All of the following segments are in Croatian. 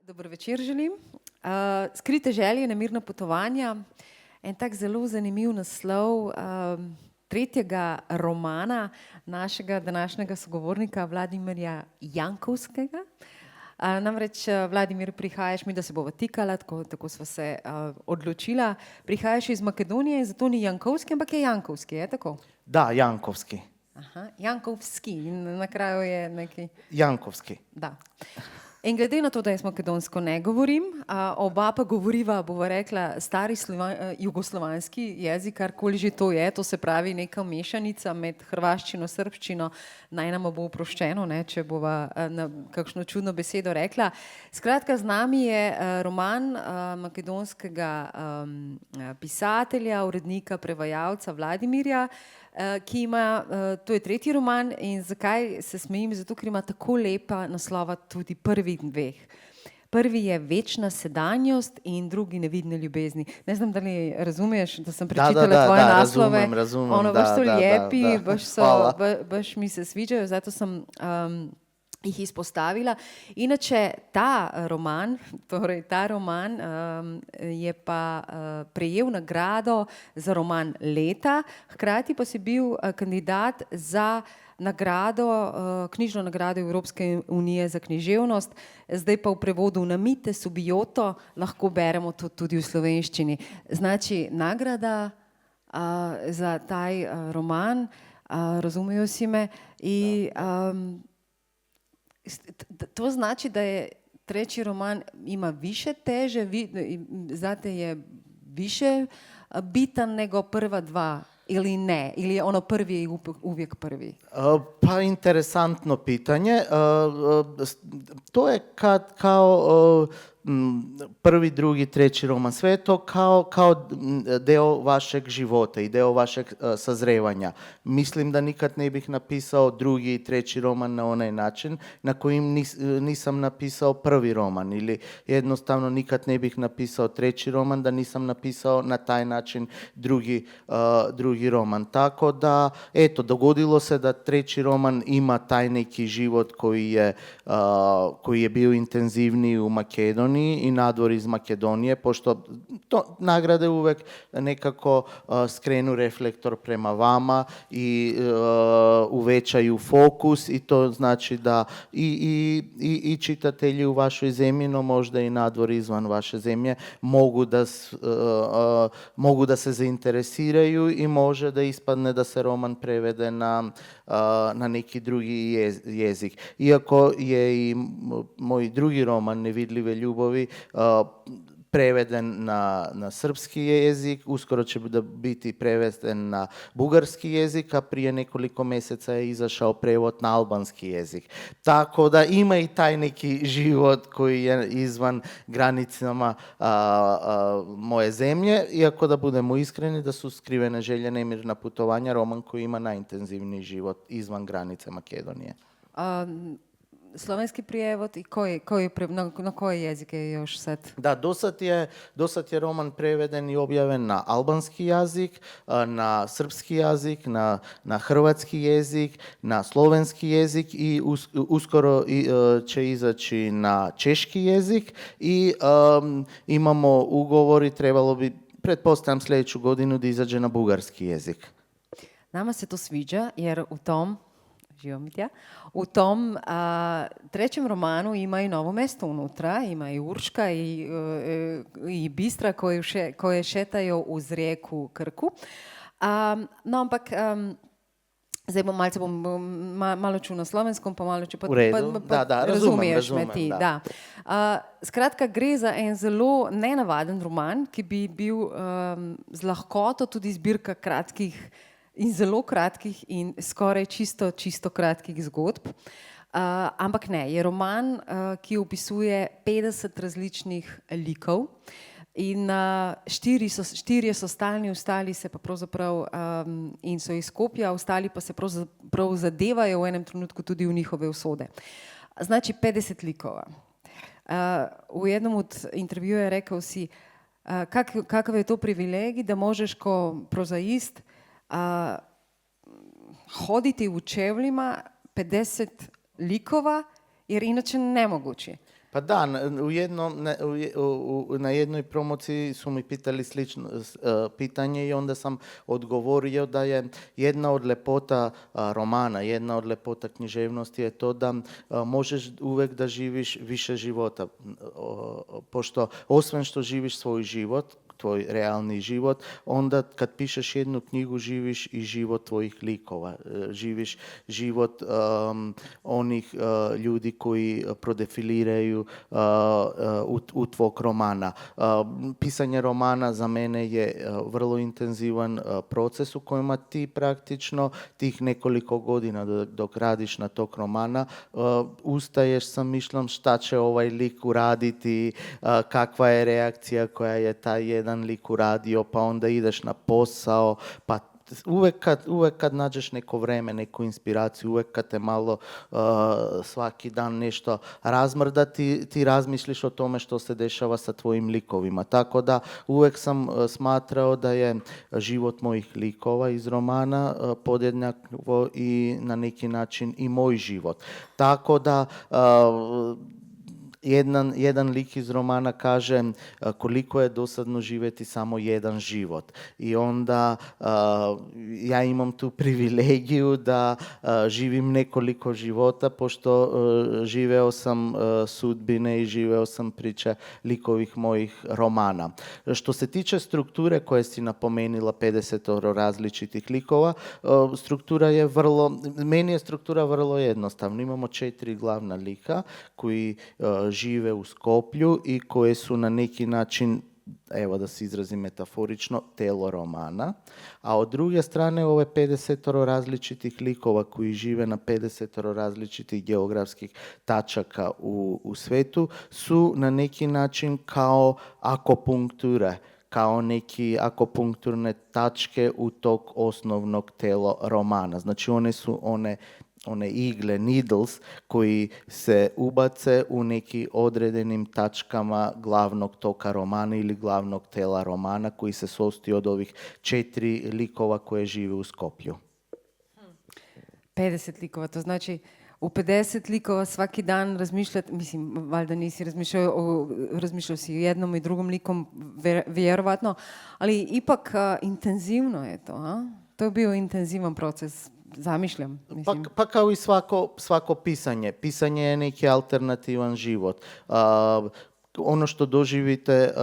Dober večer želim. Skrite želje, nemirna potovanja. En tak zelo zanimiv naslov tretjega romana našega današnjega sogovornika Vladimirja Jankovskega. Namreč, Vladimir, prihajaš, mi da se bova tikala, tako sva se odločila. Prihajaš iz Makedonije in zato ni Jankovski, ampak je Jankovski, je tako? Da, Jankovski. Aha, Jankovski in na kraju je neki... Jankovski. Da. In glede na to, da jaz makedonsko ne govorim, oba pa govoriva, bova rekla, stari jugoslovanski jezik, karkoli že to je, to se pravi neka mešanica med hrvaščino, srbščino, naj nam bo oproščeno, ne, če bova kakšno čudno besedo rekla. Skratka, z nami je roman makedonskega pisatelja, urednika, prevajalca Vladimirja, ki ima, to je tretji roman in zakaj se smejim, zato ker ima tako lepa naslova tudi prvih dveh. Prvi je Večna sedanjost in drugi Nevidne ljubezni. Ne znam, da li razumeš, da sem prečitala tvoje naslove. Razumem, ono, baš so lepi, baš mi se sviđajo, zato sem jih izpostavila. Inače, ta roman je pa prejel nagrado za roman leta, hkrati pa si bil kandidat za nagrado, knjižno nagrado Evropske unije za književnost, zdaj pa v prevodu na mite subioto, lahko beremo to tudi v slovenščini. Znači, nagrada za taj roman, razumejo si me, in to znači, da je treći roman ima više teže, zate je više bitan nego prva dva, ili ne? Ili je ono prvi i uvijek prvi? Pa interesantno pitanje. To je kao prvi, drugi, treći roman. Sve je to kao deo vašeg života i deo vašeg sazrevanja. Mislim da nikad ne bih napisao drugi i treći roman na onaj način na kojim nisam napisao prvi roman, ili jednostavno nikad ne bih napisao treći roman da nisam napisao na taj način drugi roman. Tako da, eto, dogodilo se da treći roman ima taj neki život koji je bio intenzivniji u Makedoniji i nadvor iz Makedonije, pošto to nagrade uvek nekako skrenu reflektor prema vama i uvećaju fokus, i to znači da i čitatelji u vašoj zemlji, no možda i nadvor izvan vaše zemlje mogu da se zainteresiraju i može da ispadne da se roman prevede na neki drugi jezik. Iako je i moj drugi roman Nevidljive ljubavi preveden na srpski jezik, uskoro će biti preveden na bugarski jezik, a prije nekoliko mjeseca je izašao prevod na albanski jezik. Tako da ima i taj neki život koji je izvan granicama moje zemlje, iako da budemo iskreni da su Skrivene želje, nemirna putovanja roman koji ima najintenzivniji život izvan granice Makedonije. Slovenski prijevod i na koje jezike je još sad? Da, dosad je roman preveden i objavljen na albanski jezik, na srpski jezik, na hrvatski jezik, na slovenski jezik i uskoro će izaći na češki jezik i imamo ugovor i trebalo bi, pretpostavljam, sljedeću godinu da izađe na bugarski jezik. Nama se to sviđa jer u tom trećem romanu ima i Novo mesto unutra, ima i Urška i Bistra koje šetaju uz rijeku Krku. No, ampak zdaj malo ću na slovenskom, pa malo ću... U redu, da, razumiješ me ti, da. Skratka, gre za en zelo nenavaden roman, ki bi bil z lahkoto tudi zbirka kratkih in zelo kratkih in skoraj čisto kratkih zgodb. Ampak ne, je roman, ki opisuje 50 različnih likov in štirje so stalni, ostali se pa pravzaprav in so iz Skopja, ostali pa se pravzaprav zadevajo v enem trenutku tudi v njihove usode. Znači 50 likova. V jednom od intervjuja je rekel si, kakav je to privilegij, da možeš ko prozaist hoditi u čevljima 50 likova, jer inače nemoguće. Pa da, na jednoj promociji su mi pitali slično pitanje i onda sam odgovorio da je jedna od lepota romana, jedna od lepota književnosti je to da možeš uvek da živiš više života. Pošto osim što živiš svoj život, tvoj realni život, onda kad pišeš jednu knjigu živiš i život tvojih likova, živiš život onih ljudi koji prodefiliraju u tvog romana. Pisanje romana za mene je vrlo intenzivan proces u kojima ti praktično tih nekoliko godina dok radiš na tog romana ustaješ sa mišljom šta će ovaj lik uraditi, kakva je reakcija koja je taj jedan lik uradio, pa onda ideš na posao, pa uvek kad nađeš neko vreme, neku inspiraciju, uvek kad te malo svaki dan nešto razmrda, ti razmišljiš o tome što se dešava sa tvojim likovima. Tako da uvek sam smatrao da je život mojih likova iz romana podjednako i na neki način i moj život. Tako da jedan lik iz romana kaže koliko je dosadno živjeti samo jedan život. I onda ja imam tu privilegiju da živim nekoliko života, pošto živeo sam sudbine i živeo sam priče likovih mojih romana. Što se tiče strukture koje si napomenila, 50 različitih likova, meni je struktura vrlo jednostavna. Imamo 4 glavna lika koji žive u Skoplju i koje su na neki način, evo da se izrazim metaforično, telo romana. A od druge strane ove 50 različitih likova koji žive na 50 različitih geografskih tačaka u svetu su na neki način kao akupunkture, kao neki akupunkturne tačke u tog osnovnog telo romana. Znači one su one igle, needles, koji se ubace u neki određenim tačkama glavnog toka romana ili glavnog tela romana koji se sastoji od ovih 4 likova koje žive u Skoplju. 50 likova, to znači u 50 likova svaki dan razmišljati, mislim, valjda nisi razmišljao si o jednom i drugom likom, vjerovatno, ali ipak intenzivno je to, a? To je bio intenzivan proces. Zamišljam. Pa kao i svako pisanje. Pisanje je neki alternativan život. Ono što doživite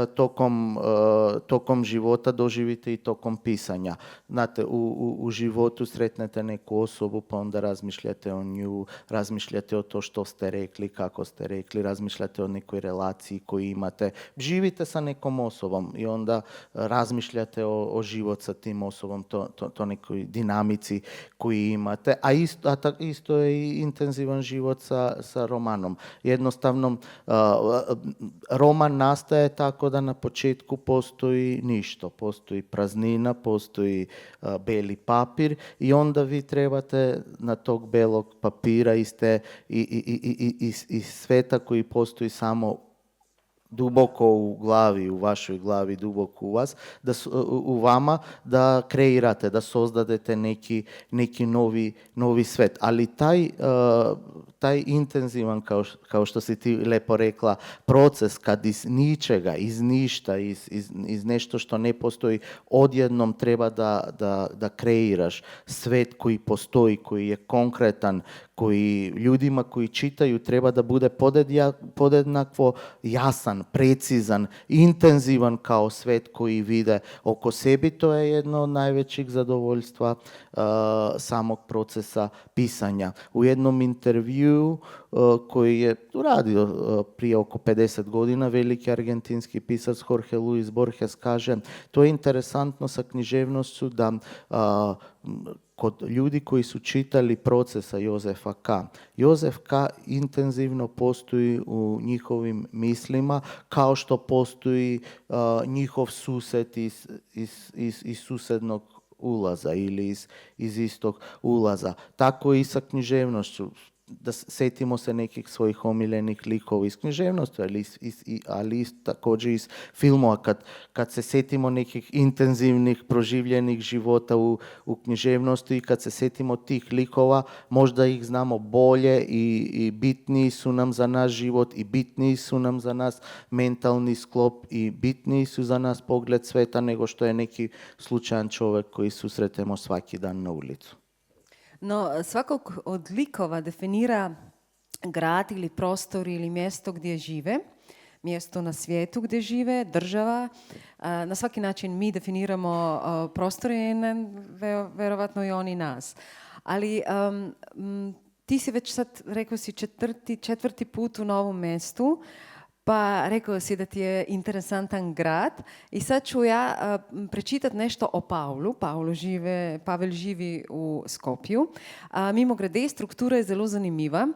tokom života, doživite i tokom pisanja. Znate, u životu sretnete neku osobu, pa onda razmišljate o nju, razmišljate o to što ste rekli, kako ste rekli, razmišljate o nekoj relaciji koju imate. Živite sa nekom osobom i onda razmišljate o život sa tim osobom, to nekoj dinamici koju imate. A isto je i intenzivan život sa romanom. Jednostavno, roman nastaje tako da na početku postoji ništa, postoji praznina, postoji beli papir i onda vi trebate na tog belog papira iz sveta koji postoji samo duboko u glavi, u vašoj glavi, duboko u vas, u vama, da kreirate, da sozdadete neki novi svet. Ali taj intenzivan, kao što si ti lepo rekla, proces kad iz ničega, iz ništa, iz nešto što ne postoji, odjednom treba da kreiraš svet koji postoji, koji je konkretan, koji ljudima koji čitaju treba da bude podjednako jasan, precizan, intenzivan kao svet koji vide oko sebi. To je jedno od najvećih zadovoljstva samog procesa pisanja. U jednom intervjuu koji je uradio prije oko 50 godina, veliki argentinski pisac Jorge Luis Borges kaže: to je interesantno sa književnošću da kod ljudi koji su čitali procesa Jozefa K. Jozef K. intenzivno postoji u njihovim mislima kao što postoji njihov sused iz susednog ulaza ili iz istog ulaza. Tako i sa književnošću. da setimo se nekih svojih omiljenih likova iz književnosti, ali također iz filmova. Kad se setimo nekih intenzivnih proživljenih života u književnosti i kad se setimo tih likova, možda ih znamo bolje i bitniji su nam za naš život i bitniji su nam za nas mentalni sklop i bitniji su za nas pogled sveta nego što je neki slučajan čovjek koji susretemo svaki dan na ulicu. No, svakog od likova definira grad ili prostor ili mjesto gdje žive, mjesto na svijetu gdje žive, država. Na svaki način mi definiramo prostore i vjerovatno i oni nas. Ali ti si već sad, rekao si, četvrti put u novom mjestu, pa rekao si da ti je interesantan grad i sad ću ja prečitati nešto o Pavlu. Pavel živi u Skopju. Mimo grede, struktura je zelo zanimiva.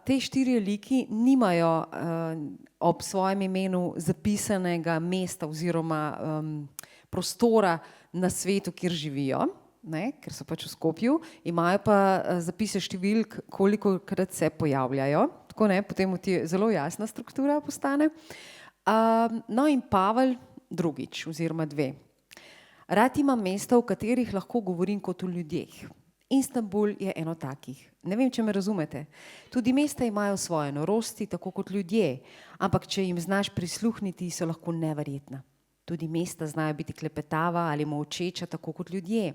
Te 4 liki nimajo ob svojem imenu zapisanega mesta oziroma prostora na svetu, kjer živijo, ne, ker so pač v Skopju, imajo pa zapise številk, kolikokrat se pojavljajo. Tako ne, potem ti zelo jasna struktura postane. No in Pavel drugič, oziroma 2. Rad ima mesta, v katerih lahko govorim kot o ljudeh. Istanbul je eno takih. Ne vem, če me razumete. Tudi mesta imajo svoje norosti, tako kot ljudje, ampak če jim znaš prisluhniti, so lahko neverjetna. Tudi mesta znajo biti klepetava ali molčeča, tako kot ljudje.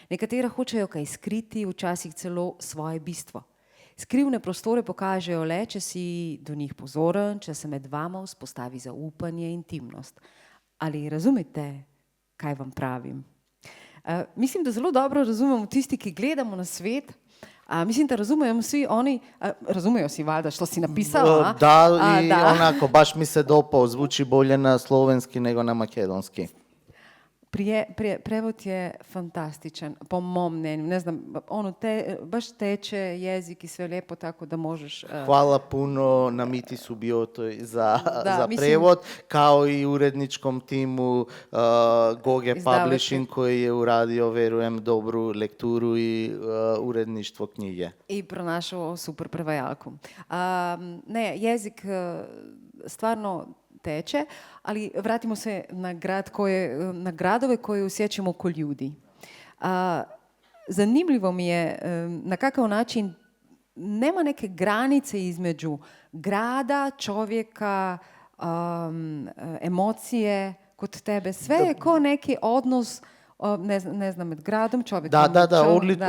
Nekatera hočejo kaj skriti, včasih celo svoje bistvo. Skrivne prostore pokažejo le, če si do njih pozoren, če se med vama vzpostavi zaupanje, intimnost. Ali razumete, kaj vam pravim? Mislim, da zelo dobro razumemo tisti, ki gledamo na svet. Mislim, da razumejo vsi oni, razumejo si valjda, što si napisala? Da, onako, baš mi se dopao, zvuči bolje na slovenski nego na makedonski. Prevod je fantastičan, po mom mnenju. Ne znam, baš teče jezik i sve lijepo, tako da možeš... Hvala puno na Miti Subiotoj za prevod, kao i uredničkom timu Goge Publishing koji je uradio, verujem, dobru lekturu i uredništvo knjige. I pronašao super prevajalku. Jezik stvarno teče, ali vratimo se na gradove koje osjećamo ko ljudi. Zanimljivo mi je na kakav način nema neke granice između grada, čovjeka, emocije kod tebe. Sve je ko neki odnos, ne znam, med gradom, čovjekom.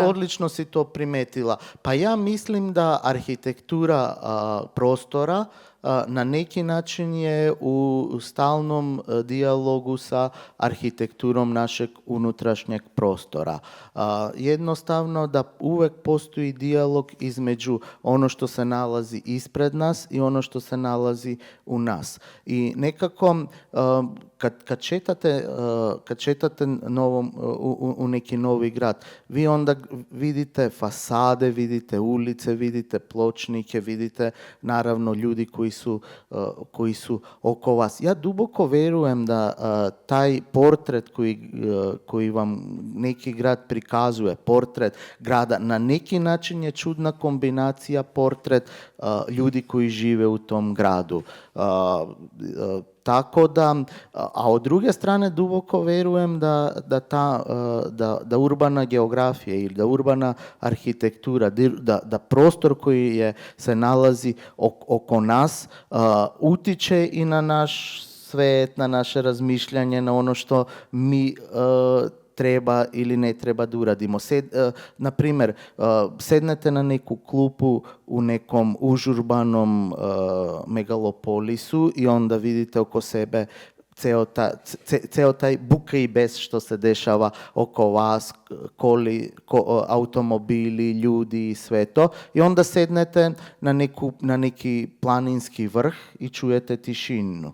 Odlično si to primetila. Pa ja mislim da arhitektura prostora na neki način je u stalnom dijalogu sa arhitekturom našeg unutrašnjeg prostora. Jednostavno da uvek postoji dijalog između ono što se nalazi ispred nas i ono što se nalazi u nas. I nekako kad četate u neki novi grad, vi onda vidite fasade, vidite ulice, vidite pločnike, vidite naravno ljudi koji su oko vas. Ja duboko verujem da taj portret koji vam neki grad prikazuje, portret grada, na neki način je čudna kombinacija portret ljudi koji žive u tom gradu. Tako da, a od druge strane duboko verujem da urbana geografija ili da urbana arhitektura, da prostor koji se nalazi oko nas utiče i na naš svet, na naše razmišljanje, na ono što mi treba ili ne treba da uradimo. Naprimjer, sednete na neku klupu u nekom užurbanom megalopolisu i onda vidite oko sebe ceo taj buka i bes što se dešava oko vas, automobili, ljudi i sve to. I onda sednete na neki planinski vrh i čujete tišinu.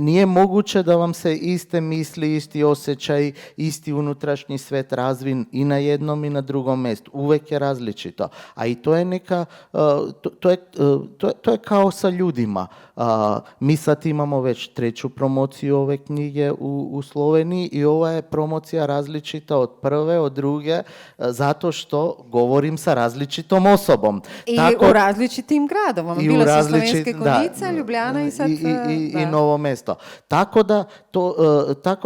nije moguće da vam se iste misli, isti osjećaj, isti unutrašnji svet razvi i na jednom i na drugom mjestu. Uvijek je različito. A i to je neka, to je kao sa ljudima. Mi sad imamo već 3. promociju ove knjige u Sloveniji i ova je promocija različita od prve, od druge, zato što govorim sa različitom osobom. I u različitim gradovama. Bila su Slovenske Konjice, Ljubljana i sad... I Novo mesto. Tako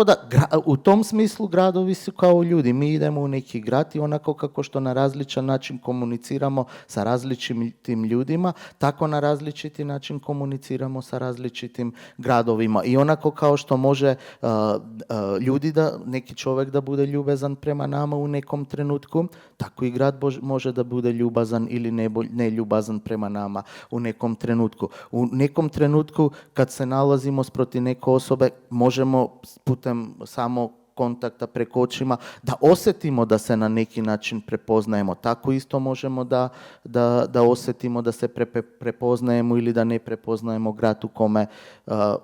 da u tom smislu gradovi su kao ljudi. Mi idemo u neki grad i onako kako što na različan način komuniciramo sa različitim ljudima, tako na različiti način komuniciramo sa različitim gradovima. I onako kao što može neki čovjek da bude ljubazan prema nama u nekom trenutku, tako i grad može da bude ljubazan ili neljubazan prema nama u nekom trenutku. U nekom trenutku kad se nalazimo sproti neke osobe, možemo putem samo kontakta preko očima da osjetimo da se na neki način prepoznajemo. Tako isto možemo da osjetimo da se prepoznajemo ili da ne prepoznajemo grad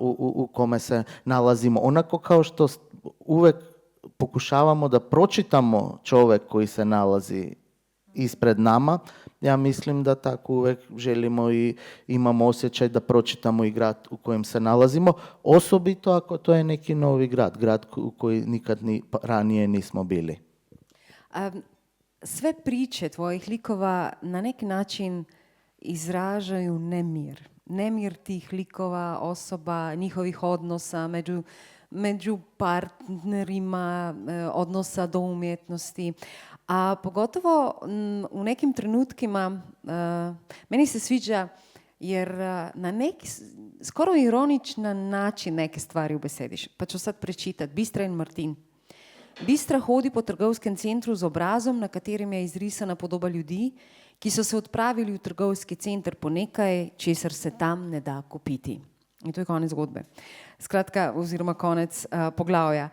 u kome se nalazimo. Onako kao što uvek pokušavamo da pročitamo čovjek koji se nalazi ispred nama, ja mislim da tako uvijek želimo i imamo osjećaj da pročitamo i grad u kojem se nalazimo, osobito ako to je neki novi grad u koji nikad ranije nismo bili. Sve priče tvojih likova na neki način izražaju nemir. Nemir tih likova, osoba, njihovih odnosa među partnerima, odnosa do umjetnosti. A pogotovo u nekim trenutkima meni se sviđa jer na neki skoro ironičan način neke stvari ubesediš. Pa ću sad prečitati. Bistra in Martin. Bistra hodi po trgovskem centru z obrazom, na katerem je izrisana podoba ljudi, ki so se odpravili v trgovski center po nekaj, česar se tam ne da kupiti. In to je konec zgodbe. Skratka, oziroma konec poglavja.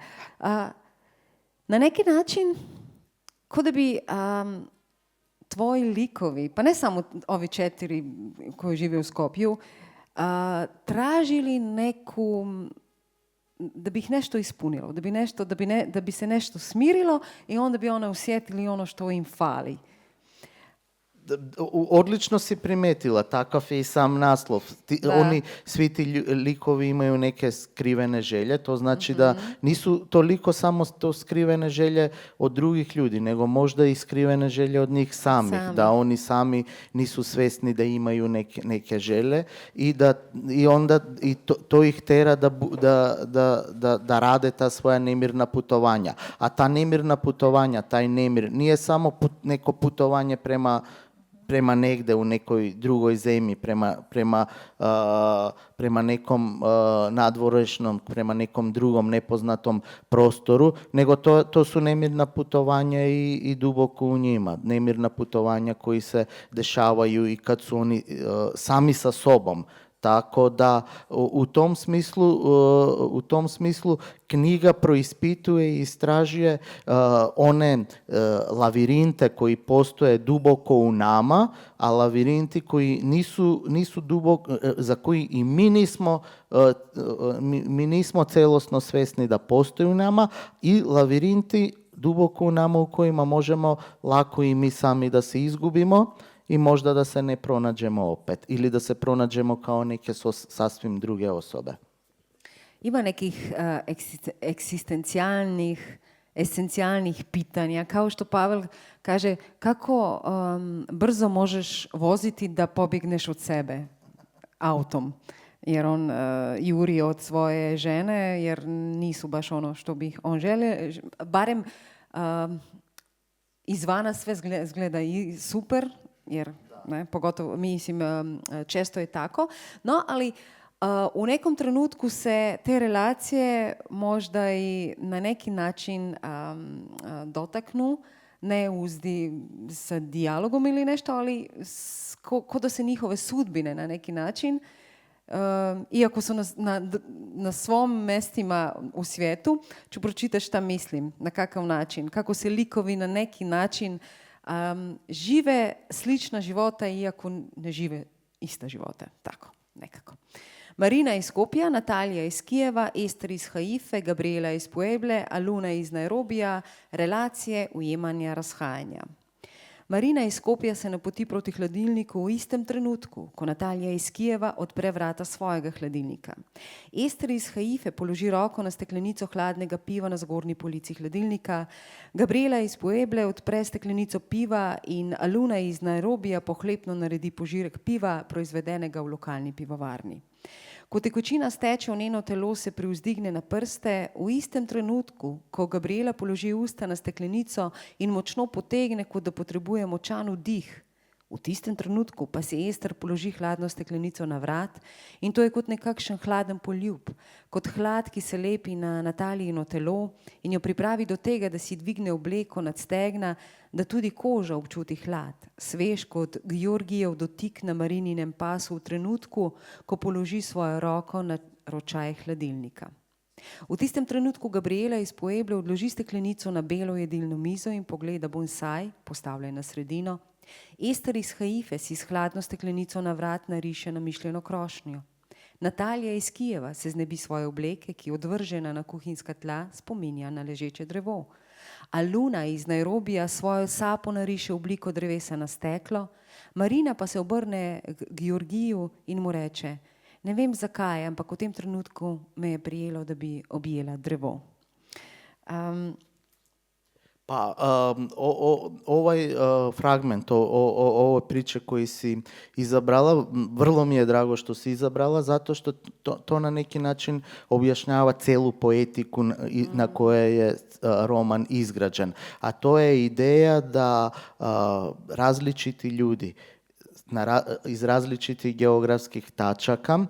Na neki način kot da bi tvoji likovi, pa ne samo ovi 4 koji žive v Skopju, tražili da bi ih nešto ispunilo, da bi se nešto smirilo i onda bi one osjetili ono što im fali. Odlično si primetila, takav je i sam naslov. Svi ti likovi imaju neke skrivene želje, to znači da nisu toliko samo to skrivene želje od drugih ljudi, nego možda i skrivene želje od njih samih, da oni sami nisu svjesni da imaju neke želje i onda to ih tera da rade ta svoja nemirna putovanja. A ta nemirna putovanja, taj nemir, nije samo neko putovanje prema negde u nekoj drugoj zemlji, prema nekom nadvorešnom, prema nekom drugom nepoznatom prostoru, nego to su nemirna putovanja i duboko u njima. Nemirna putovanja koji se dešavaju i kad su oni sami sa sobom. Tako da u tom smislu knjiga proispituje i istražuje one lavirinte koji postoje duboko u nama, a lavirinti koji nisu duboko, za koji i mi nismo celosno svjesni da postoje u nama, i lavirinti duboko u nama u kojima možemo lako i mi sami da se izgubimo i možda da se ne pronađemo opet ili da se pronađemo kao neke sasvim druge osobe. Ima nekih esencijalnih pitanja, kao što Pavel kaže, kako brzo možeš voziti da pobjegneš od sebe autom, jer on juri od svoje žene, jer nisu baš ono što bi on želio, barem izvana sve zgleda i super, jer pogotovo mislim često je tako, no ali u nekom trenutku se te relacije možda i na neki način dotaknu, ne sa dijalogom ili nešto, ali ko da se njihove sudbine na neki način, iako su na svom mestima u svijetu, ću pročitati šta mislim, na kakav način, kako se likovi na neki način žive slična života, iako ne žive ista života, tako nekako. Marina iz Skopja, Natalija iz Kijeva, Ester iz Haife, Gabriela iz Pueble, Aluna iz Nairobija, relacije, ujemanja, razhajanja. Marina iz Skopja se napoti proti hladilniku v istem trenutku, ko Natalija iz Kijeva odpre vrata svojega hladilnika. Ester iz Haife položi roko na steklenico hladnega piva na zgornji polici hladilnika, Gabriela iz Pueble odpre steklenico piva in Aluna iz Nairobija pohlepno naredi požirek piva, proizvedenega v lokalni pivovarni. Ko tekočina steče v njeno telo, se privzdigne na prste, v istem trenutku, ko Gabriela položi usta na steklenico in močno potegne, kot da potrebuje močan vdih. V tistem trenutku pa si Ester položi hladno steklenico na vrat in to je kot nekakšen hladen poljub, kot hlad, ki se lepi na Natalijino telo in jo pripravi do tega, da si dvigne obleko nad stegna, da tudi koža občuti hlad, svež kot Georgijev dotik na Marininem pasu v trenutku, ko položi svojo roko na ročaj hladilnika. V tistem trenutku Gabriela iz Pueble odloži steklenico na belo jedilno mizo in pogleda bonsai, postavljen na sredino. Ester iz Haife si s hladno steklenico na vrat nariše namišljeno krošnjo. Natalija iz Kijeva se znebi svoje obleke, ki odvržena na kuhinjska tla spominja na ležeče drevo. Aluna iz Nairobija svojo sapo nariše obliko drevesa na steklo, Marina pa se obrne k Georgiju in mu reče: ne vem zakaj, ampak v tem trenutku me je prijelo, da bi objela drevo. Ovaj fragment, ove priče koji si izabrala, vrlo mi je drago što si izabrala, zato što to na neki način objašnjava celu poetiku na kojoj je roman izgrađen. A to je ideja da različiti ljudi iz različitih geografskih tačaka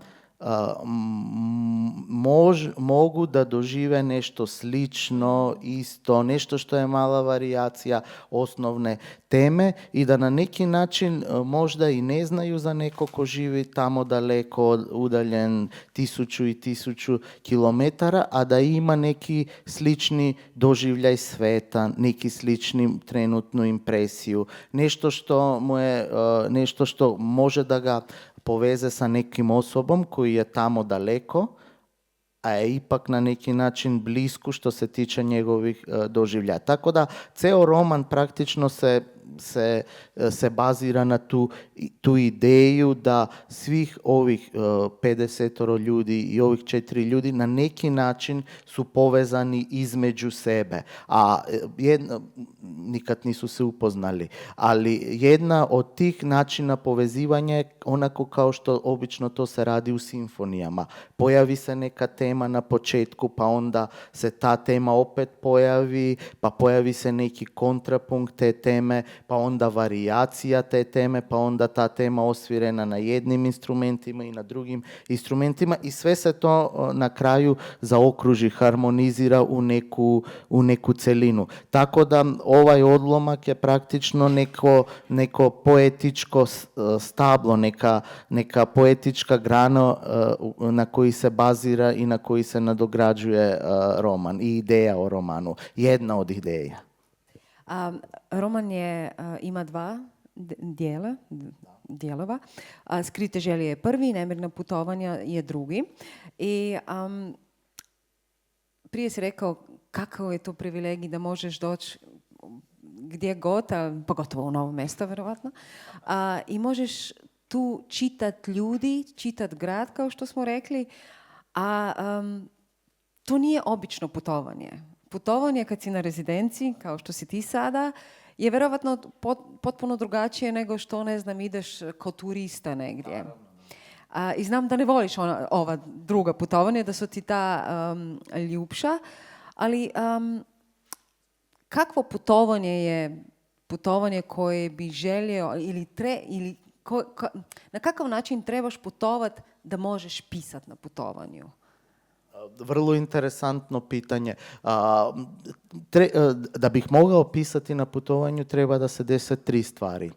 mogu da dožive nešto slično, isto, nešto što je mala varijacija osnovne teme i da na neki način možda i ne znaju za neko ko živi tamo daleko, udaljen 1000 i 1000 kilometara, a da ima neki slični doživljaj sveta, neki slični trenutnu impresiju, nešto što može da ga poveze sa nekim osobom koji je tamo daleko, a je ipak na neki način blisku što se tiče njegovih doživljaja. Tako da ceo roman praktično se bazira na tu ideju da svih ovih 50 ljudi i ovih 4 ljudi na neki način su povezani između sebe, a nikad nisu se upoznali. Ali jedna od tih načina povezivanja je onako kao što obično to se radi u simfonijama. Pojavi se neka tema na početku, pa onda se ta tema opet pojavi, pa pojavi se neki kontrapunkt te teme, pa onda varijacija te teme, pa onda ta tema osvirena na jednim instrumentima i na drugim instrumentima i sve se to na kraju zaokruži, harmonizira u neku celinu. Tako da ovaj odlomak je praktično neko poetičko stablo, neka poetička grana na koji se bazira i na koji se nadograđuje roman i ideja o romanu. Jedna od ideja. Roman ima dva dijelova. Skrite želje je prvi, nemirna putovanja je drugi. I prije si rekao kakav je to privilegij da možeš doći gdje god, pogotovo u novo mesto, verovatno, i možeš tu čitati ljudi, čitati grad, kao što smo rekli, a to nije obično putovanje. Putovanje kad si na rezidenciji, kao što si ti sada, je vjerovatno potpuno drugačije nego što, ne znam, ideš kao turista negdje. I znam da ne voliš ova druga putovanja, da su ti ta ljubša, ali kakvo putovanje je putovanje koje bi želio na kakav način trebaš putovati da možeš pisati na putovanju? Vrlo interesantno pitanje. Da bih mogao pisati na putovanju treba da se dese 3 stvari.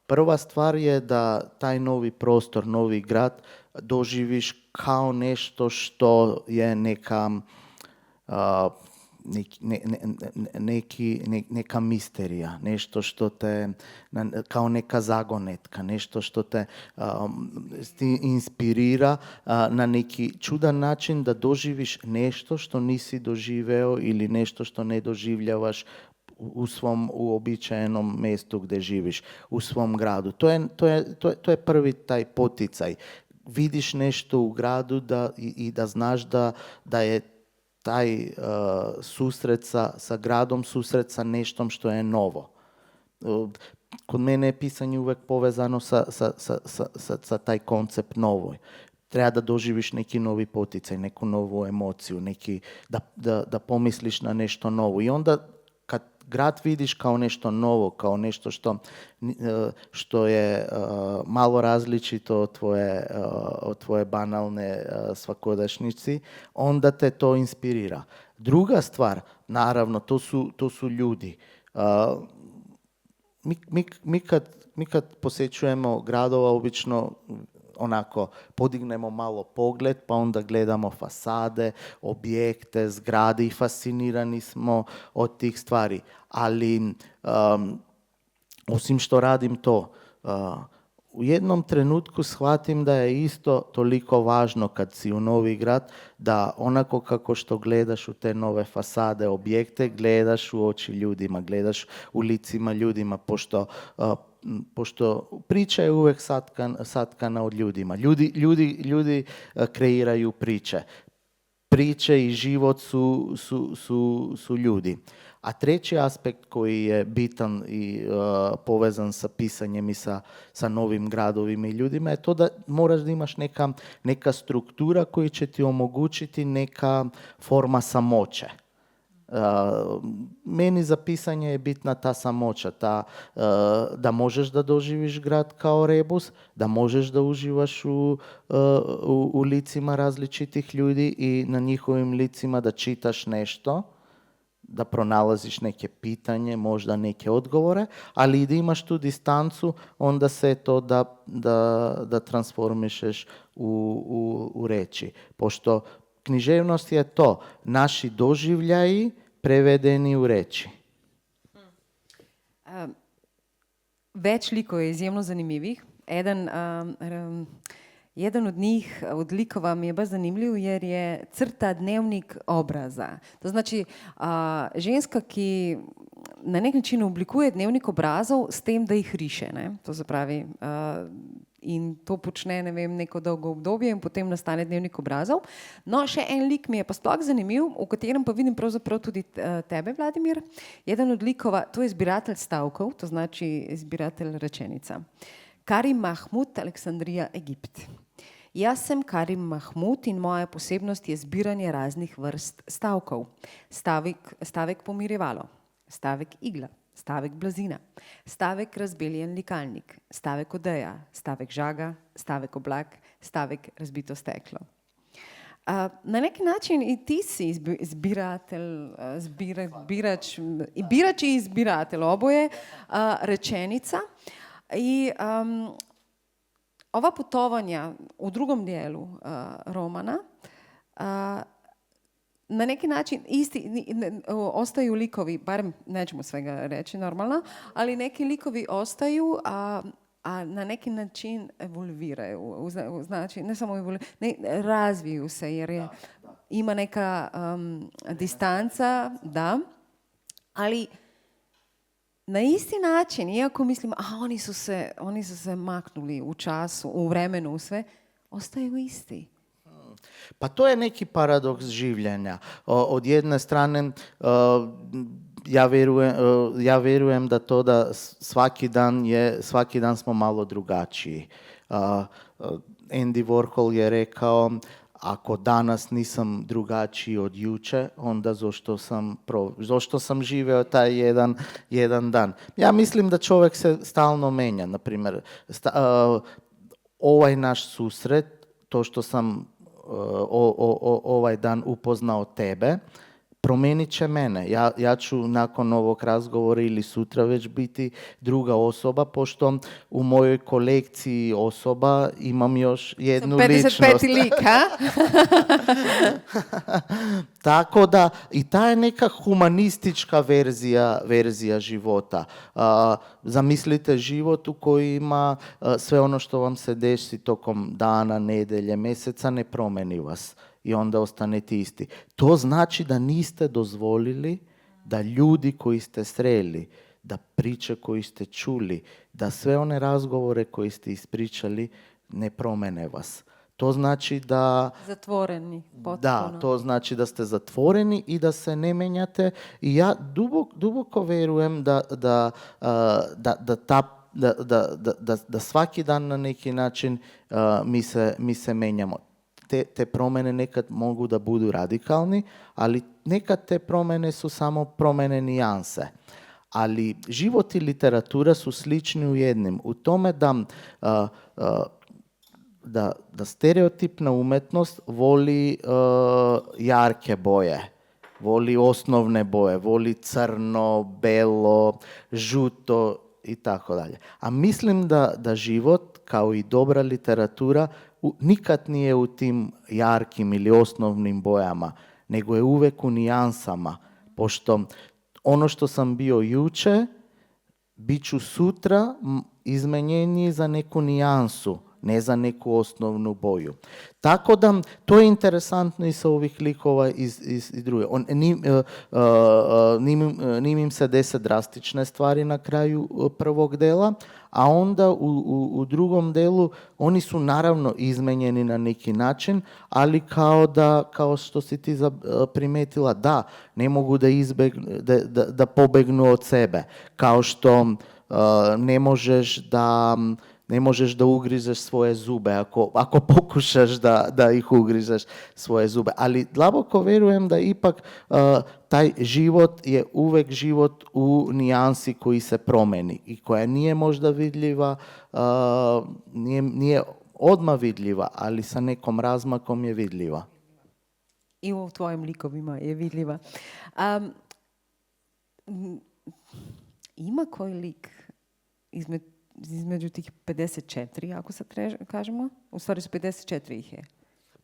Prva stvar je da taj novi prostor, novi grad doživiš kao nešto što je neka neka misterija, nešto što te, kao neka zagonetka, nešto što te inspirira na neki čudan način da doživiš nešto što nisi doživeo ili nešto što ne doživljavaš u svom uobičajenom mjestu gdje živiš, u svom gradu. To je prvi taj poticaj. Vidiš nešto u gradu i da znaš da je taj susret sa gradom, susret sa neštom što je novo. Kod mene je pisanje uvek povezano sa taj koncept novoj. Treba da doživiš neki novi poticaj, neku novu emociju, da pomisliš na nešto novo. I onda kad grad vidiš kao nešto novo, kao nešto što je malo različito od tvoje banalne svakodnevnice, onda te to inspirira. Druga stvar, naravno, to su ljudi. Mi kad posjećujemo gradova, obično onako podignemo malo pogled, pa onda gledamo fasade, objekte, zgrade i fascinirani smo od tih stvari. Ali osim što radim to, u jednom trenutku shvatim da je isto toliko važno kad si u novi grad, da onako kako što gledaš u te nove fasade, objekte, gledaš u oči ljudima, gledaš u licima ljudima, pošto priča je uvek satkana od ljudima. Ljudi kreiraju priče. Priče i život su ljudi. A treći aspekt koji je bitan i povezan sa pisanjem i sa novim gradovima i ljudima je to da moraš da imaš neka struktura koja će ti omogućiti neka forma samoće. Meni za pisanje je bitna ta samoća, da možeš da doživiš grad kao rebus, da možeš da uživaš u licima različitih ljudi i na njihovim licima da čitaš nešto, da pronalaziš neke pitanje, možda neke odgovore, ali i da imaš tu distancu, onda se to da transformišeš u reči. Pošto književnost je to, naši doživljaji prevedeni u reči. Več likov je izjemno zanimivih. Jedan od njih, od likova mi je baš zanimljiv, jer je crta dnevnik obraza. To znači ženska, ki na nek način oblikuje dnevnik obrazov s tem, da jih riše. Ne? To se pravi, in to počne, ne vem, neko dolgo obdobje in potem nastane dnevnik obrazov. No, še en lik mi je pa sploh zanimiv, v katerem pa vidim pravzaprav tudi tebe, Vladimir. Jedan od likova, to je zbiratelj stavkov, to znači zbiratelj rečenica. Karim Mahmud, Aleksandrija, Egipt. Jaz sem Karim Mahmud in moja posebnost je zbiranje raznih vrst stavkov. Stavek pomirjevalo, stavek igla, stavek blazina, stavek razbeljen likalnik, stavek odeja, stavek žaga, stavek oblak, stavek razbito steklo. Na neki način i ti si zbiratelj, birač i zbiratelj, oboje rečenica. I ova putovanja u drugom dijelu romana na neki način ostaju likovi, barem nećemo svega reći normalno, ali neki likovi ostaju, a na neki način evolviraju. Znači, ne samo evolviraju, razviju se jer ima neka distanca, da, ali na isti način, iako mislim, oni su se maknuli u času, u vremenu, sve, ostaju isti. Pa to je neki paradoks življenja. Od jedne strane, ja verujem da to da svaki dan smo malo drugačiji. Andy Warhol je rekao, ako danas nisam drugačiji od juče, onda zašto sam živeo taj jedan dan. Ja mislim da čovjek se stalno menja. Naprimjer, ovaj naš susret, to što sam ovaj dan upoznao tebe, promenit će mene. Ja ću nakon ovog razgovora ili sutra već biti druga osoba, pošto u mojoj kolekciji osoba imam još jednu 55. ličnost. lik, ha? Tako da, i ta je neka humanistička verzija života. Zamislite život u koji ima sve ono što vam se desi tokom dana, nedelje, mjeseca, ne promeni vas i onda ostanete isti. To znači da niste dozvolili da ljudi koji ste sreli, da priče koje ste čuli, da sve one razgovore koje ste ispričali ne promene vas. To znači da... Zatvoreni, potpuno. Da, to znači da ste zatvoreni i da se ne menjate. I ja duboko verujem da svaki dan na neki način mi se menjamo. Te promjene nekad mogu da budu radikalni, ali nekad te promjene su samo promjene nijanse. Ali život i literatura su slični u jednim. U tome da stereotipna umetnost voli jarke boje, voli osnovne boje, voli crno, belo, žuto i tako dalje. A mislim da život, kao i dobra literatura, nikad nije u tim jarkim ili osnovnim bojama, nego je uvek u nijansama, pošto ono što sam bio juče, bit ću sutra izmenjeniji za neku nijansu, ne za neku osnovnu boju. Tako da, to je interesantno i sa ovih likova iz druge. Nim im se dese drastične stvari na kraju prvog dela, a onda u drugom delu oni su naravno izmenjeni na neki način, ali kao što si ti primetila, da, ne mogu da pobegnu od sebe. Kao što ne možeš da ugrizeš svoje zube ako pokušaš da ih ugrizeš svoje zube. Ali dlaboko verujem da ipak taj život je uvek život u nijansi koji se promeni i koja nije možda vidljiva, nije odmah vidljiva, ali sa nekom razmakom je vidljiva. I u tvojim likovima je vidljiva. Ima koji lik između tih 54, ako sad kažemo? U stvari su 54 ih je.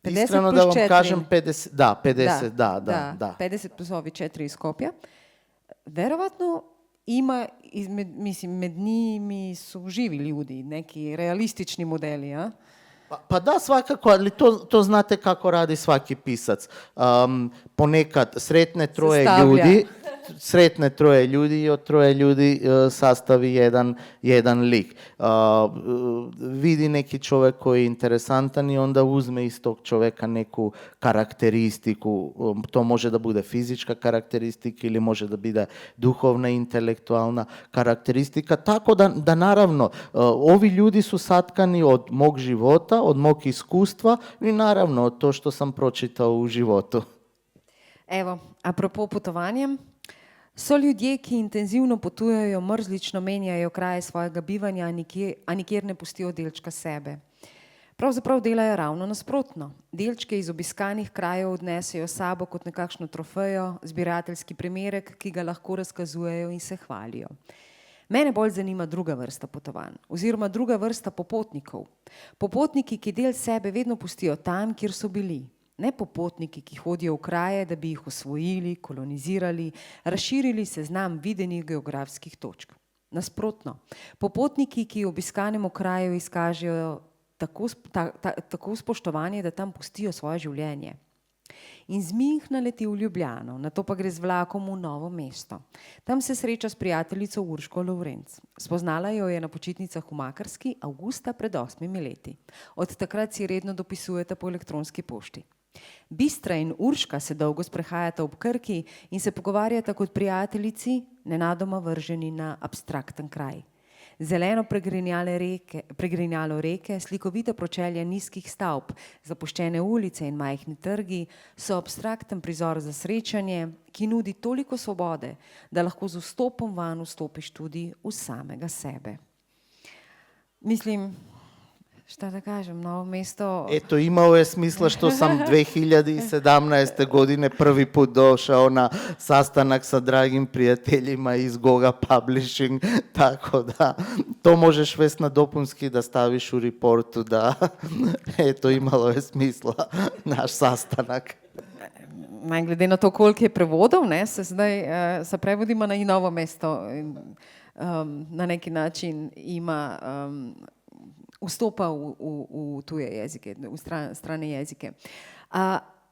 50 Iskreno plus da vam 4. kažem 50, da, 50, da. 50 plus ovi 4 iz Skopja. Verovatno ima, med njimi su živi ljudi, neki realistični modeli, a? Pa da, svakako, ali to znate kako radi svaki pisac. Ponekad sretne troje ljudi i od troje ljudi sastavi jedan lik. Vidi neki čovjek koji je interesantan i onda uzme iz tog čovjeka neku karakteristiku. To može da bude fizička karakteristika ili može da bude duhovna, intelektualna karakteristika. Tako da naravno, ovi ljudi su satkani od mog života, od mog iskustva i naravno od to što sam pročitao u životu. Evo, apropo potovanjem, so ljudje, ki intenzivno potujejo, mrzlično menjajo kraje svojega bivanja, a nikjer ne pustijo delčka sebe. Pravzaprav delajo ravno nasprotno. Delčke iz obiskanih krajev odnesejo sabo kot nekakšno trofejo, zbirateljski primerek, ki ga lahko razkazujejo in se hvalijo. Mene bolj zanima druga vrsta potovanj, oziroma druga vrsta popotnikov. Popotniki, ki del sebe vedno pustijo tam, kjer so bili. Ne popotniki, ki hodijo v kraje, da bi jih osvojili, kolonizirali, razširili seznam videnih geografskih točk. Nasprotno, popotniki, ki obiskanemu kraju izkažejo tako spoštovanje, da tam pustijo svoje življenje. In zmih naleti v Ljubljano, nato pa gre z vlakom v Novo mesto. Tam se sreča s prijateljico Urško Lovrenc. Spoznala jo je na počitnicah v Makarski avgusta pred 8 leti. Od takrat si redno dopisujeta po elektronski pošti. Bistra in Urška se dolgo sprehajata ob Krki in se pogovarjata kot prijateljici, nenadoma vrženi na abstrakten kraj. Zeleno pregrinjalo reke, slikovita pročelja nizkih stavb, zapuščene ulice in majhni trgi so abstrakten prizor za srečanje, ki nudi toliko svobode, da lahko z vstopom van vstopiš tudi v samega sebe. Mislim, šta da kažem, Novo mesto... Eto, imao je smisla što sam 2017. godine prvi put došao na sastanak sa dragim prijateljima iz Goga Publishing, tako da to možeš već nadopunski da staviš u reportu da eto, imalo je smisla naš sastanak. Glede na to, koliko je prevodov, ne, se zdaj sa prevodima na Novo mesto na neki način ima... vstopa u tuje jezike, u strane jezike.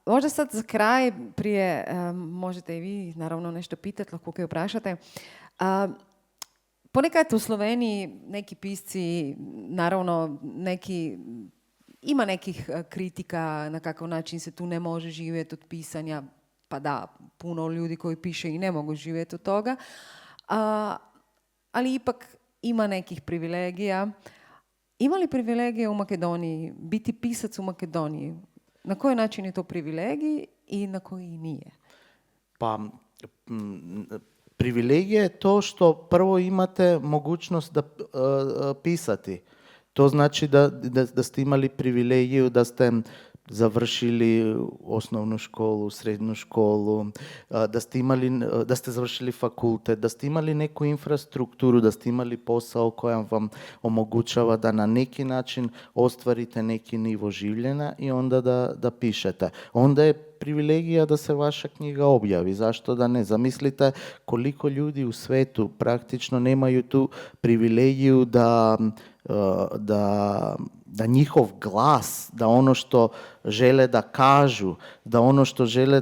Možda sad za kraj, prije možete i vi naravno nešto pitati, lahko kaj vprašate. Ponekad u Sloveniji neki pisci, naravno ima nekih kritika na kakav način se tu ne može živjeti od pisanja, pa da, puno ljudi koji piše i ne mogu živjeti od toga, ali ipak ima nekih privilegija. Ima li privilegije u Makedoniji, biti pisac u Makedoniji? Na koji način je to privilegij i na koji nije? Pa, privilegija je to što prvo imate mogućnost da pisati. To znači da ste imali privilegiju da ste završili osnovnu školu, srednju školu, da ste završili fakultet, da ste imali neku infrastrukturu, da ste imali posao koja vam omogućava da na neki način ostvarite neki nivo življenja i onda da pišete. Onda je privilegija da se vaša knjiga objavi. Zašto da ne? Zamislite koliko ljudi u svetu praktično nemaju tu privilegiju da njihov glas, da ono što žele da kažu, da ono što žele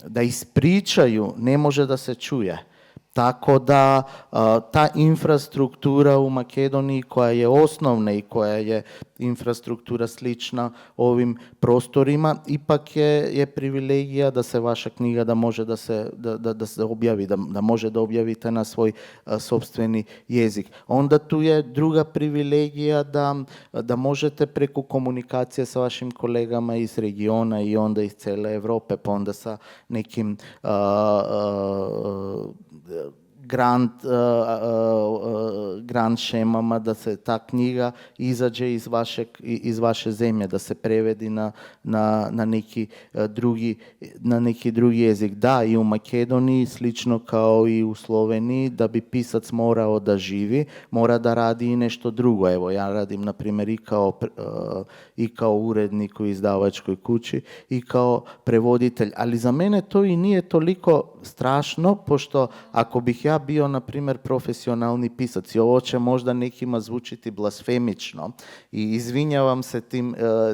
da ispričaju, ne može da se čuje. Tako da ta infrastruktura u Makedoniji koja je osnovna i koja je infrastruktura slična ovim prostorima, ipak je privilegija da se vaša knjiga da može da se objavi, da može da objavite na svoj sopstveni jezik. Onda tu je druga privilegija da možete preko komunikacije sa vašim kolegama iz regiona i onda iz cele Evrope, pa onda sa nekim grant šemama da se ta knjiga izađe iz vaše zemlje, da se prevedi na neki drugi jezik. Da, i u Makedoniji, slično kao i u Sloveniji, da bi pisac morao da živi, mora da radi i nešto drugo. Evo, ja radim, na primjer, i kao urednik u izdavačkoj kući i kao prevoditelj. Ali za mene to i nije toliko strašno, pošto ako bih ja bio, na primjer, profesionalni pisac, i ovo će možda nekima zvučiti blasfemično i izvinjavam se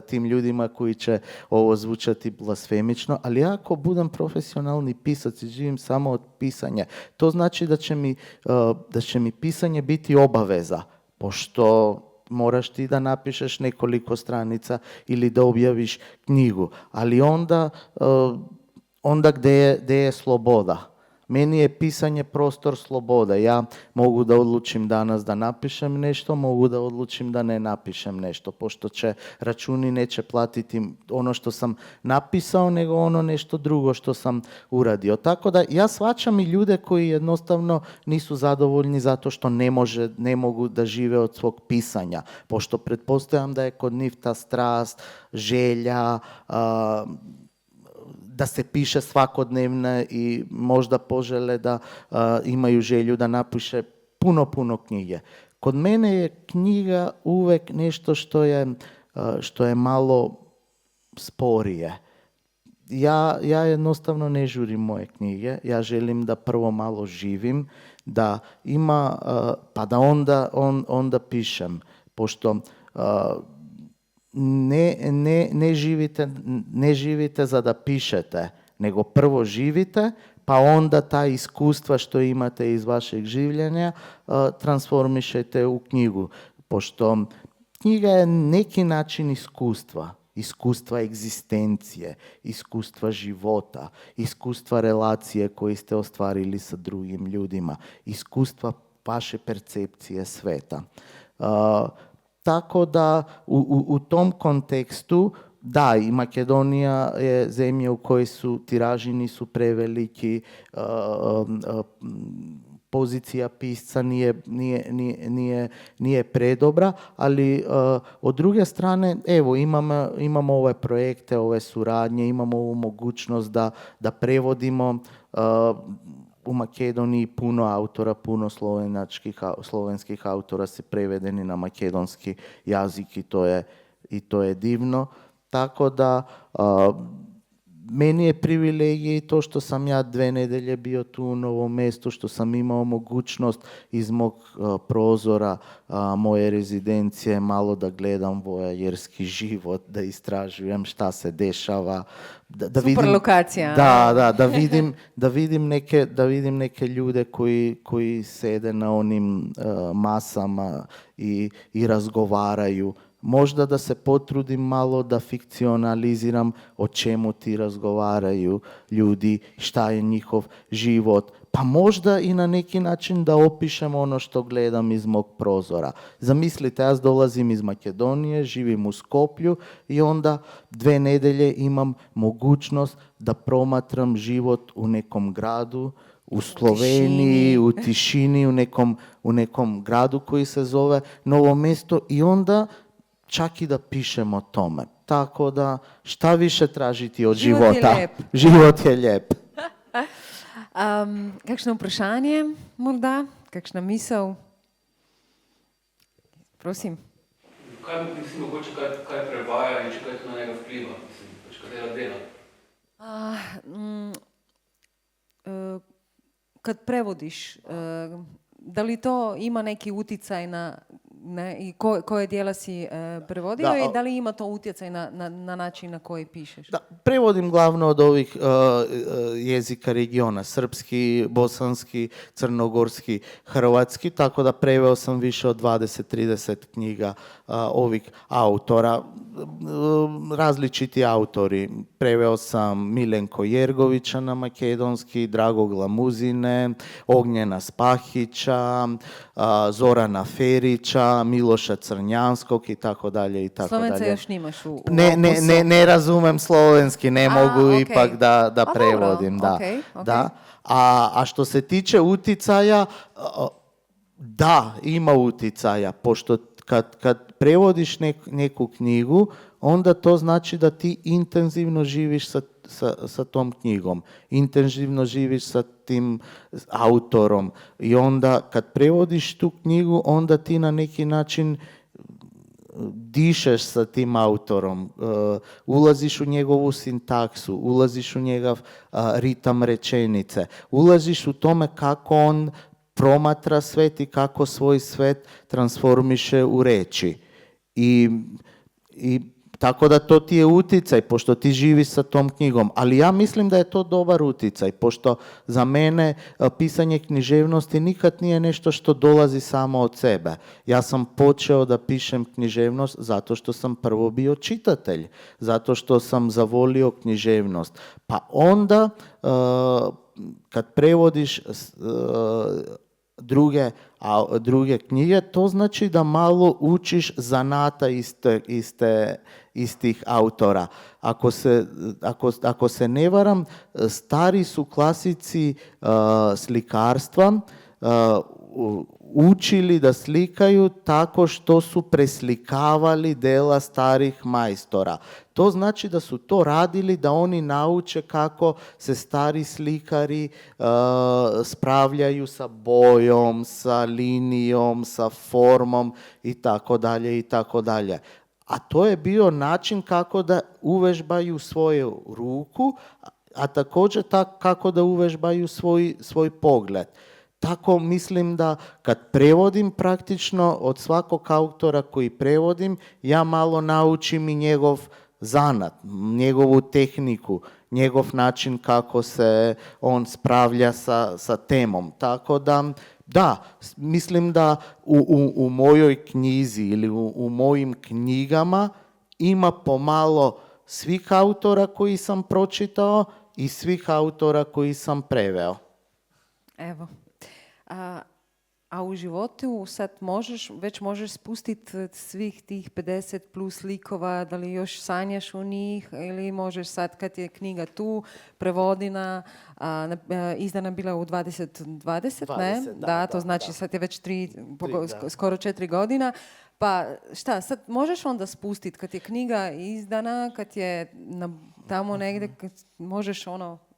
tim ljudima koji će ovo zvučati blasfemično, ali ja ako budem profesionalni pisac i živim samo od pisanja, to znači da će mi pisanje biti obaveza, pošto moraš ti da napišeš nekoliko stranica ili da objaviš knjigu. Ali onda gdje je sloboda? Meni je pisanje prostor slobode. Ja mogu da odlučim danas da napišem nešto, mogu da odlučim da ne napišem nešto, pošto će računi neće platiti ono što sam napisao, nego ono nešto drugo što sam uradio. Tako da ja shvaćam i ljude koji jednostavno nisu zadovoljni zato što ne mogu da žive od svog pisanja, pošto pretpostavljam da je kod njih ta strast, želja, da se piše svakodnevno i možda požele da imaju želju da napiše puno knjige. Kod mene je knjiga uvek nešto što je malo sporije. Ja jednostavno ne žurim moje knjige, ja želim da prvo malo živim, da ima, pa da onda pišem, pošto ne živite za da pišete, nego prvo živite, pa onda ta iskustva što imate iz vašeg življenja transformišete u knjigu. Pošto knjiga je neki način iskustva egzistencije, iskustva života, iskustva relacije koje ste ostvarili sa drugim ljudima, iskustva vaše percepcije sveta. Tako da u tom kontekstu, da, i Makedonija je zemlja u kojoj su tiraži nisu preveliki, pozicija pisca nije predobra, ali od druge strane, evo, imamo ove projekte, ove suradnje, imamo ovu mogućnost da prevodimo. U Makedoniji puno autora, puno slovenskih autora se prevedeni na makedonski jezik i to je divno. Tako da meni je privilegija i to što sam ja 2 nedelje bio tu u Novom Mestu, što sam imao mogućnost iz mog prozora moje rezidencije malo da gledam voajerski život, da istražujem šta se dešava. Super vidim, lokacija. Da vidim neke ljude koji sede na onim masama i razgovaraju. Možda da se potrudim malo da fikcionaliziram o čemu ti razgovaraju ljudi, šta je njihov život, pa možda i na neki način da opišem ono što gledam iz mog prozora. Zamislite, ja dolazim iz Makedonije, živim u Skoplju i onda 2 nedelje imam mogućnost da promatram život u nekom gradu, u Sloveniji, u tišini, u nekom gradu koji se zove Novo Mesto i onda čak i da pišem o tome. Tako da, šta više tražiti od života? Život je lijep. Kakšno vprašanje, morda? Kakšna misel? Prosim. Kaj mislim, mogoče kaj prevaja in če kaj to na njega vpliva? Mislim, katera dela? Kad prevodiš, da li to ima neki utjecaj na i koje dijela si prevodio i da li ima to utjecaj na način na koji pišeš? Da, prevodim glavno od ovih jezika regiona, srpski, bosanski, crnogorski, hrvatski, tako da preveo sam više od 20-30 knjiga ovih autora, različiti autori. Preveo sam Milenko Jergovića na makedonski, Drago Glamuzine, Ognjena Spahića, Zorana Ferića, Miloša Crnjanskog i tako dalje i tako dalje. Slovenca još nimaš u ne razumem slovenski, ne mogu ipak da prevodim. Da. A što se tiče uticaja, da, ima uticaja, pošto kad prevodiš neku knjigu, onda to znači da ti intenzivno živiš sa tom knjigom, intenzivno živiš sa tim autorom i onda kad prevodiš tu knjigu, onda ti na neki način dišeš sa tim autorom, ulaziš u njegovu sintaksu, ulaziš u njegov ritam rečenice, ulaziš u tome kako on promatra svet i kako svoj svet transformiše u reči. I tako da to ti je uticaj, pošto ti živiš sa tom knjigom. Ali ja mislim da je to dobar uticaj, pošto za mene pisanje književnosti nikad nije nešto što dolazi samo od sebe. Ja sam počeo da pišem književnost zato što sam prvo bio čitatelj, zato što sam zavolio književnost. Pa onda, kad prevodiš druge knjige, to znači da malo učiš zanata iz tih autora. Ako se ne varam, stari su klasici slikarstva učili da slikaju tako što su preslikavali dela starih majstora. To znači da su to radili da oni nauče kako se stari slikari spravljaju sa bojom, sa linijom, sa formom i tako dalje i tako dalje. A to je bio način kako da uvežbaju svoju ruku, a također kako da uvežbaju svoj pogled. Tako mislim da kad prevodim praktično od svakog autora koji prevodim, ja malo naučim i njegov zanat, njegovu tehniku, njegov način kako se on spravlja sa temom. Tako da, mislim da u mojoj knjizi ili u mojim knjigama ima pomalo svih autora koji sam pročitao i svih autora koji sam preveo. Evo. A u životu sad možeš spustiti svih tih 50 plus likova, da li još sanjaš u njih ili možeš sad kad je knjiga tu, prevodina, izdana bila u 2020, ne? Da, to znači sad je već skoro 4 godina. Pa šta, sad možeš onda spustiti kad je knjiga izdana, kad je tamo negdje, možeš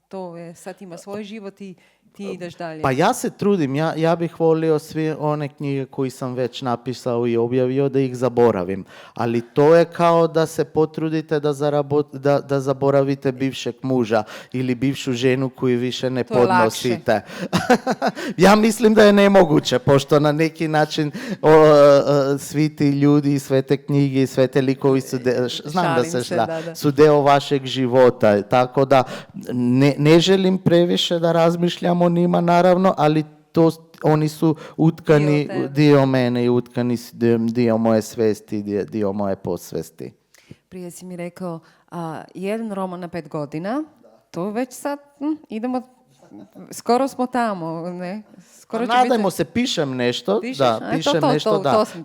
to je, sad ima svoj život i ti ideš dalje. Pa ja se trudim, ja bih volio sve one knjige koje sam već napisao i objavio da ih zaboravim. Ali to je kao da se potrudite da zaboravite bivšeg muža ili bivšu ženu koju više ne podnosite. Ja mislim da je nemoguće, pošto na neki način svi ti ljudi, sve te knjige i sve te likovi su, su deo vašeg života. Tako da ne želim previše da razmišljam o njima, naravno, ali oni su utkani dio mene i utkani dio moje svesti, dio moje podsvesti. Prije si mi rekao, jedan roman na 5 godina, to već sad idemo, skoro smo tamo, ne? Nadajmo se, pišem nešto.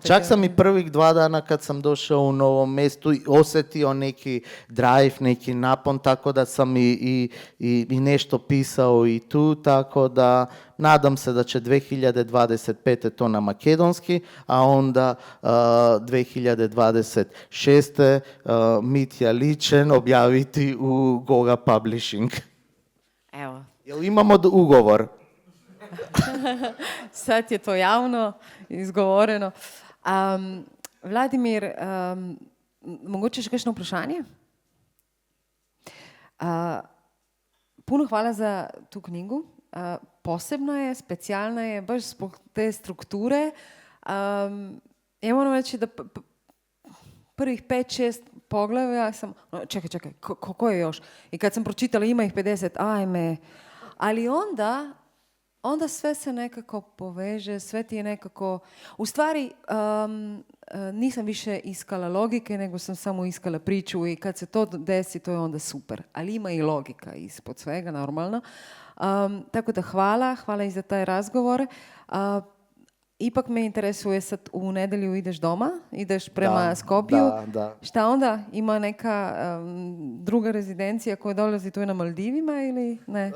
Čak sam i prvih 2 dana kad sam došao u novom mjestu osjetio neki drive, neki napon, tako da sam i nešto pisao i tu, tako da nadam se da će 2025. to na makedonski, a onda 2026. Mitja Ličen objaviti u Goga Publishing. Evo. Jel imamo ugovor? Sad je to javno izgovoreno. Vladimir, mogoče še kakšno vprašanje? Puno hvala za tu knjigu. Posebna je, specijalna je, baš zbog te strukture. Ja moram reći da prvih 5-6 poglavlja sam, čekaj, ko je još? I kad sam pročitala ima ih 50, ajme. Ali onda sve se nekako poveže, sve ti je nekako... U stvari, nisam više iskala logike, nego sam samo iskala priču i kad se to desi, to je onda super. Ali ima i logika ispod svega, normalno. Tako da hvala i za taj razgovor. Ipak me interesuje sad, u nedjelju ideš doma, ideš prema Skopju. Da. Šta onda? Ima neka druga rezidencija koja dolazi tu na Maldivima ili ne?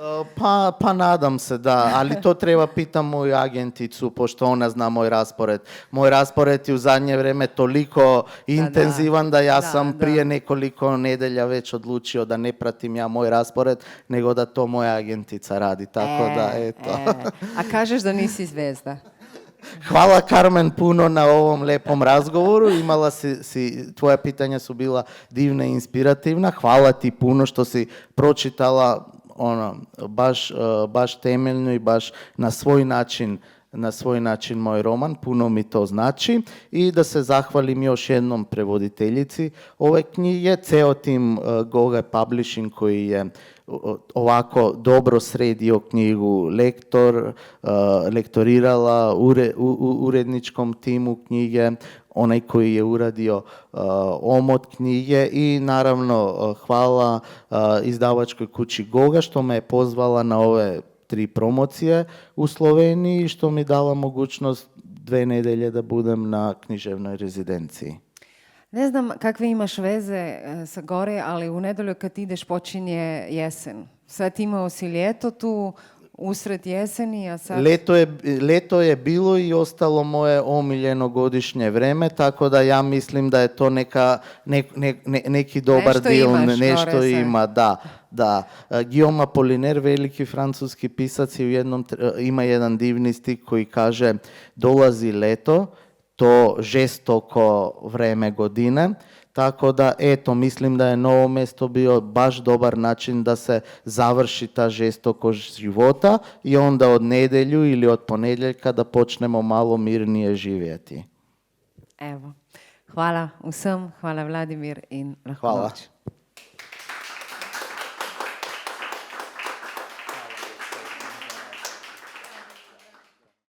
Pa nadam se, da. Ali to treba pitam moju agenticu, pošto ona zna moj raspored. Moj raspored je u zadnje vrijeme toliko intenzivan da ja sam prije nekoliko nedelja već odlučio da ne pratim ja moj raspored, nego da to moja agentica radi. Tako da, eto. A kažeš da nisi zvezda? Hvala, Carmen, puno na ovom lepom razgovoru. Imala si, tvoja pitanja su bila divna i inspirativna. Hvala ti puno što si pročitala baš temeljno i baš na svoj način moj roman. Puno mi to znači. I da se zahvalim još jednom prevoditeljici ove knjige, ceo tim Goga Publishing koji je ovako dobro sredio knjigu, lektorirala uredničkom timu knjige, onaj koji je uradio omot knjige i naravno hvala izdavačkoj kući Goga što me je pozvala na ove 3 promocije u Sloveniji, što mi dala mogućnost 2 nedelje da budem na književnoj rezidenciji. Ne znam kakve imaš veze sa gore, ali u nedjelju kad ideš počinje jesen. Sad imao si ljeto tu, usred jeseni, a sad... Leto je bilo i ostalo moje omiljeno godišnje vreme, tako da ja mislim da je to neki dobar dio, nešto ima, da. Guillaume Apollinaire, veliki francuski pisac, ima jedan divni stik koji kaže: dolazi leto, to žestoko vreme godine, tako da, eto, mislim da je Novo mesto bio baš dobar način da se završi ta žestokost života i onda od nedjelju ili od ponedjeljka da počnemo malo mirnije živjeti. Evo, hvala vsem, hvala Vladimir in lahko noč.